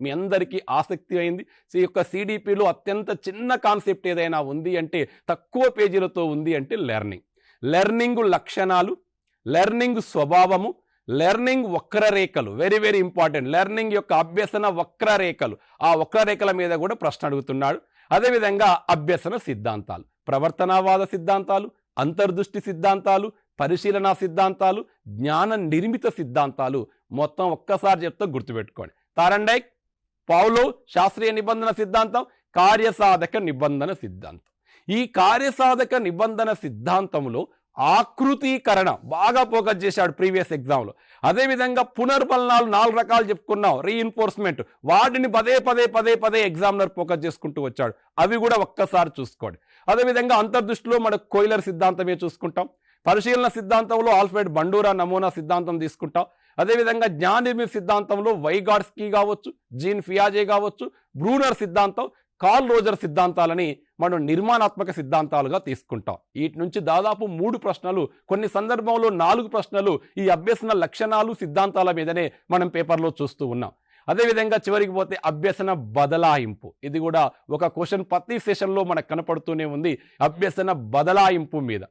మీ అందరికీ ఆసక్తి అయింది. ఈ యొక్క సిడిపిలో అత్యంత చిన్న కాన్సెప్ట్ ఏదైనా ఉంది అంటే, తక్కువ పేజీలతో ఉంది అంటే లెర్నింగ్ లక్షణాలు, లెర్నింగ్ స్వభావము, లెర్నింగ్ వక్రరేఖలు, వెరీ వెరీ ఇంపార్టెంట్. లెర్నింగ్ యొక్క అభ్యసన వక్రరేఖలు, ఆ వక్రరేఖల మీద కూడా ప్రశ్న అడుగుతున్నాడు. అదేవిధంగా అభ్యసన సిద్ధాంతాలు, ప్రవర్తనవాద సిద్ధాంతాలు, అంతర్దృష్టి సిద్ధాంతాలు, పరిశీలన సిద్ధాంతాలు, జ్ఞాన నిర్మిత సిద్ధాంతాలు. మొత్తం ఒక్కసారి చెప్తే గుర్తుపెట్టుకోండి. థారండైక్, పౌలో శాస్త్రీయ నిబంధన సిద్ధాంతం, కార్యసాధక నిబంధన సిద్ధాంతం. ఈ కార్యసాధక నిబంధన సిద్ధాంతంలో ఆకృతీకరణ బాగా ఫోకస్ చేశాడు ప్రీవియస్ ఎగ్జామ్లో. అదేవిధంగా పునర్బలనాలు 4 రకాలు చెప్పుకున్నాం, రీఇన్ఫోర్స్మెంట్, వాటిని పదే ఎగ్జామినర్ ఫోకస్ చేసుకుంటూ వచ్చాడు. అవి కూడా ఒక్కసారి చూసుకోండి. అదేవిధంగా అంతర్దృష్టిలో మనకు కోయిలర్ సిద్ధాంతమే చూసుకుంటాం. పరిశీలన సిద్ధాంతంలో ఆల్ఫ్రెడ్ బండూరా నమూనా సిద్ధాంతం తీసుకుంటాం. అదేవిధంగా జ్ఞాన నిర్మిత సిద్ధాంతంలో వైగాట్స్కీ కావచ్చు, జీన్ పియాజే కావచ్చు, బ్రూనర్ సిద్ధాంతం, కార్ల్ రోజర్ సిద్ధాంతాలని మనం నిర్మాణాత్మక సిద్ధాంతాలుగా తీసుకుంటాం. వీటి నుంచి దాదాపు 3 ప్రశ్నలు, కొన్ని సందర్భంలో 4 ప్రశ్నలు ఈ అభ్యసన లక్షణాలు సిద్ధాంతాల మీదనే మనం పేపర్లో చూస్తూ ఉన్నాం. అదేవిధంగా చివరికి పోతే అభ్యసన బదలాయింపు, ఇది కూడా ఒక క్వశ్చన్ ప్రతి సెషన్లో మనకు కనపడుతూనే ఉంది. అభ్యసన బదలాయింపు మీద